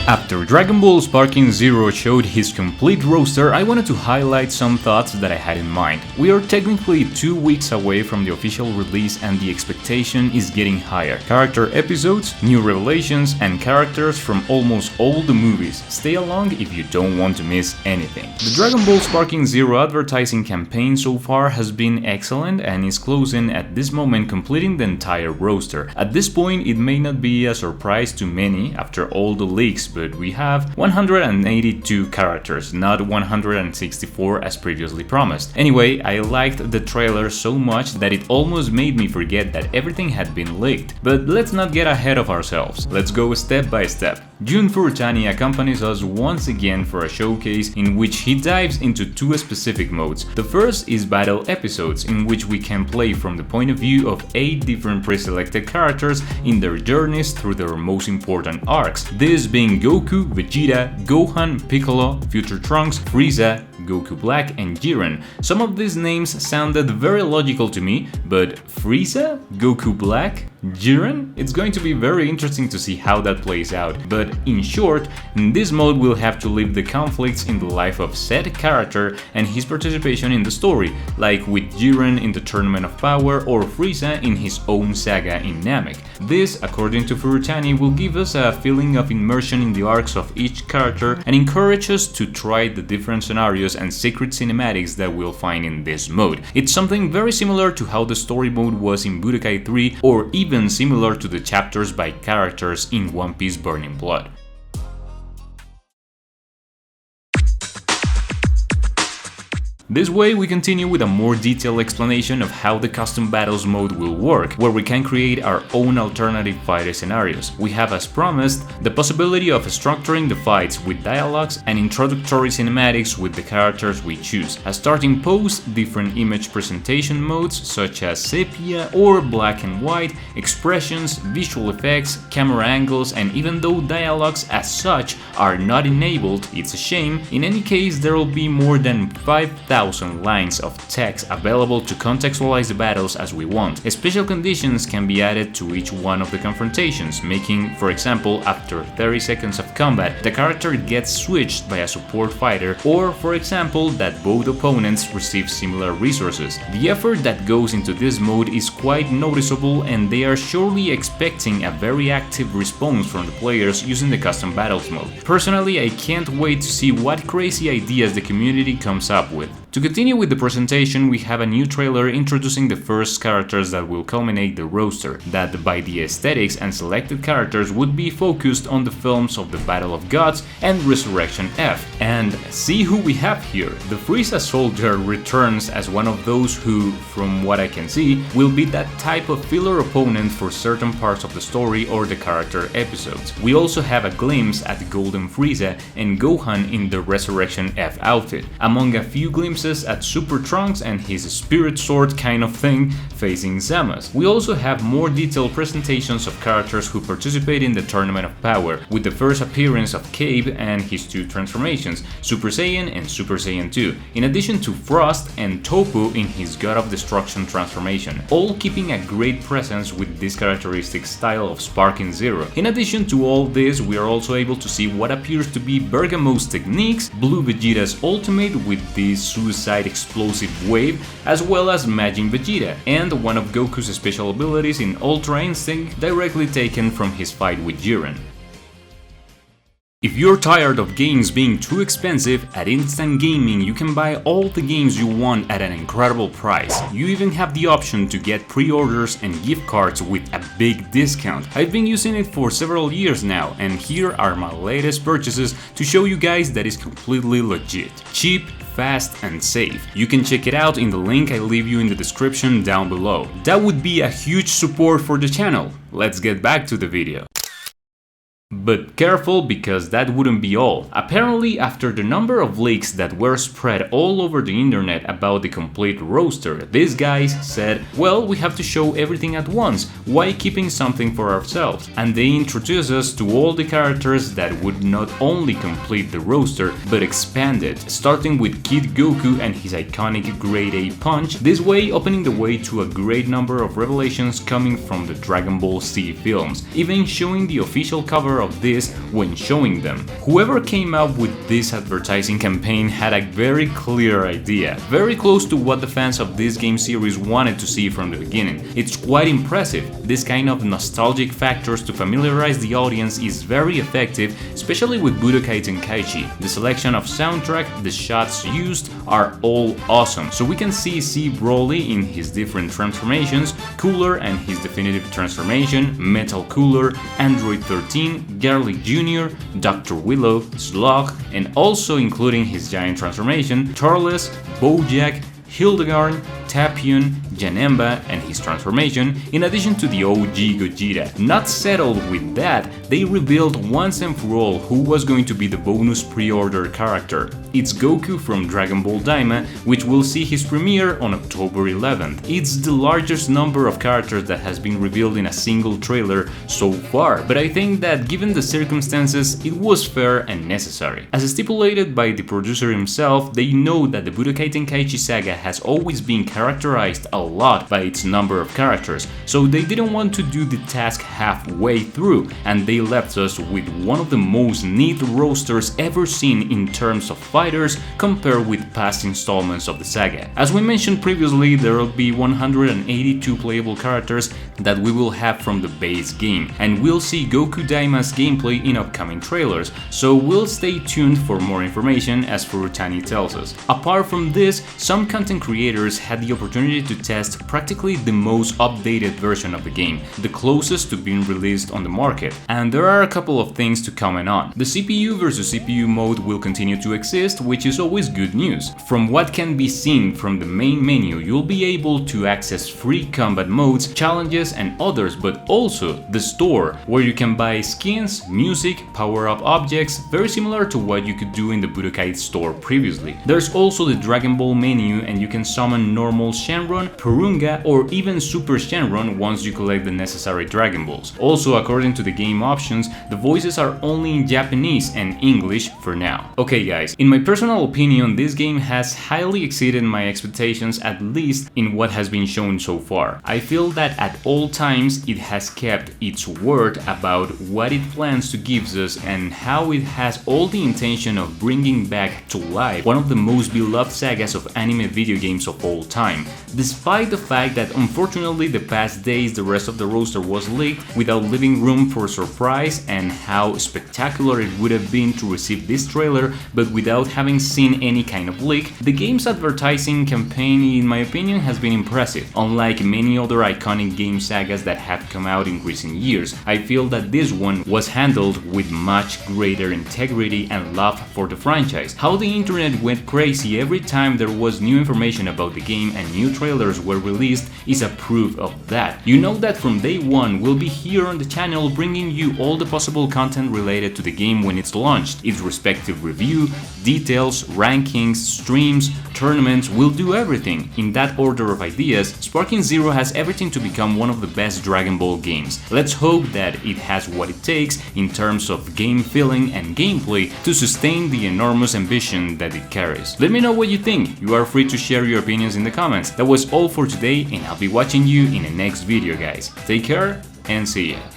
After Dragon Ball Sparking Zero showed his complete roster, I wanted to highlight some thoughts that I had in mind. We are technically 2 weeks away from the official release and the expectation is getting higher. Character episodes, new revelations, and characters from almost all the movies. Stay along if you don't want to miss anything. The Dragon Ball Sparking Zero advertising campaign so far has been excellent and is closing at this moment, completing the entire roster. At this point, it may not be a surprise to many after all the leaks, but we have 182 characters, not 164 as previously promised. Anyway, I liked the trailer so much that it almost made me forget that everything had been leaked. But let's not get ahead of ourselves. Let's go step by step. Jun Furutani accompanies us once again for a showcase in which he dives into 2 specific modes. The first is battle episodes, in which we can play from the point of view of 8 different pre-selected characters in their journeys through their most important arcs, this being Goku, Vegeta, Gohan, Piccolo, Future Trunks, Frieza, Goku Black, and Jiren. Some of these names sounded very logical to me, but Frieza? Goku Black? Jiren? It's going to be very interesting to see how that plays out, but in short, in this mode we'll have to live the conflicts in the life of said character and his participation in the story, like with Jiren in the Tournament of Power or Frieza in his own saga in Namek. This, according to Furutani, will give us a feeling of immersion in the arcs of each character and encourage us to try the different scenarios and secret cinematics that we'll find in this mode. It's something very similar to how the story mode was in Budokai 3, or even similar to the chapters by characters in One Piece Burning Blood. This way we continue with a more detailed explanation of how the custom battles mode will work, where we can create our own alternative fighter scenarios. We have, as promised, the possibility of structuring the fights with dialogues and introductory cinematics with the characters we choose, a starting pose, different image presentation modes such as sepia or black and white, expressions, visual effects, camera angles, and even though dialogues as such are not enabled, it's a shame, in any case there will be more than 5,000 lines of text available to contextualize the battles as we want. Special conditions can be added to each one of the confrontations, making, for example, after 30 seconds of combat, the character gets switched by a support fighter, or, for example, that both opponents receive similar resources. The effort that goes into this mode is quite noticeable, and they are surely expecting a very active response from the players using the custom battles mode. Personally, I can't wait to see what crazy ideas the community comes up with. To continue with the presentation, we have a new trailer introducing the first characters that will culminate the roster, that by the aesthetics and selected characters would be focused on the films of the Battle of Gods and Resurrection F. And see who we have here. The Frieza soldier returns as one of those who, from what I can see, will be that type of filler opponent for certain parts of the story or the character episodes. We also have a glimpse at Golden Frieza and Gohan in the Resurrection F outfit, among a few glimpses at Super Trunks and his spirit sword kind of thing facing Zamasu. We also have more detailed presentations of characters who participate in the Tournament of Power, with the first appearance of Cave and his 2 transformations, Super Saiyan and Super Saiyan 2, in addition to Frost and Toppo in his God of Destruction transformation, all keeping a great presence with this characteristic style of Sparking Zero. In addition to all this, we are also able to see what appears to be Bergamo's techniques, Blue Vegeta's ultimate with this Suicide Explosive Wave, as well as Majin Vegeta, and one of Goku's special abilities in Ultra Instinct, directly taken from his fight with Jiren. If you're tired of games being too expensive, at Instant Gaming you can buy all the games you want at an incredible price. You even have the option to get pre-orders and gift cards with a big discount. I've been using it for several years now, and here are my latest purchases to show you guys that is completely legit, cheap, fast and safe. You can check it out in the link I leave you in the description down below. That would be a huge support for the channel. Let's get back to the video. But careful, because that wouldn't be all. Apparently, after the number of leaks that were spread all over the internet about the complete roster, these guys said, well, we have to show everything at once, why keeping something for ourselves? And they introduced us to all the characters that would not only complete the roster, but expand it, starting with Kid Goku and his iconic Grade A punch, this way opening the way to a great number of revelations coming from the Dragon Ball Z films, even showing the official cover more of this when showing them. Whoever came up with this advertising campaign had a very clear idea, very close to what the fans of this game series wanted to see from the beginning. It's quite impressive. This kind of nostalgic factors to familiarize the audience is very effective, especially with Budokai Tenkaichi. The selection of soundtrack, the shots used are all awesome. So we can see Broly in his different transformations, Cooler and his definitive transformation, Metal Cooler, Android 13, Garlic Jr., Dr. Willow, Slug, and also including his giant transformation, Turles, Bojack, Hildegard, Tapion, Janemba and his transformation, in addition to the OG Gogeta. Not settled with that, they revealed once and for all who was going to be the bonus pre-order character. It's Goku from Dragon Ball Daima, which will see his premiere on October 11th. It's the largest number of characters that has been revealed in a single trailer so far, but I think that given the circumstances, it was fair and necessary. As stipulated by the producer himself, they know that the Budokai Tenkaichi saga has always been characterized a lot by its number of characters, so they didn't want to do the task halfway through, and they left us with one of the most neat rosters ever seen in terms of fighters compared with past installments of the saga. As we mentioned previously, there will be 182 playable characters that we will have from the base game, and we'll see Goku Daima's gameplay in upcoming trailers, so we'll stay tuned for more information as Furutani tells us. Apart from this, some content creators had the opportunity to test practically the most updated version of the game, the closest to being released on the market, and there are a couple of things to comment on. The CPU versus CPU mode will continue to exist, which is always good news. From what can be seen from the main menu, you'll be able to access free combat modes, challenges and others, but also the store, where you can buy skins, music, power-up objects, very similar to what you could do in the Budokai store previously. There's also the Dragon Ball menu, and you can summon normal Shenron, Purunga or even Super Shenron once you collect the necessary Dragon Balls. Also, according to the game options, the voices are only in Japanese and English for now. Okay guys, in my personal opinion, this game has highly exceeded my expectations, at least in what has been shown so far. I feel that at all times it has kept its word about what it plans to give us and how it has all the intention of bringing back to life one of the most beloved sagas of anime video games of all time. Despite the fact that unfortunately the past days the rest of the roster was leaked without leaving room for surprise, and how spectacular it would have been to receive this trailer but without having seen any kind of leak, the game's advertising campaign in my opinion has been impressive. Unlike many other iconic game sagas that have come out in recent years, I feel that this one was handled with much greater integrity and love for the franchise. How the internet went crazy every time there was new information about the game and new trailers were released is a proof of that. You know that from day one we'll be here on the channel bringing you all the possible content related to the game when it's launched, its respective review, details, rankings, streams, tournaments, we'll do everything. In that order of ideas, Sparking Zero has everything to become one of the best Dragon Ball games. Let's hope that it has what it takes in terms of game feeling and gameplay to sustain the enormous ambition that it carries. Let me know what you think. You are free to share your opinions in the comments. That was all for today, and I'll be watching you in the next video guys. Take care and see ya.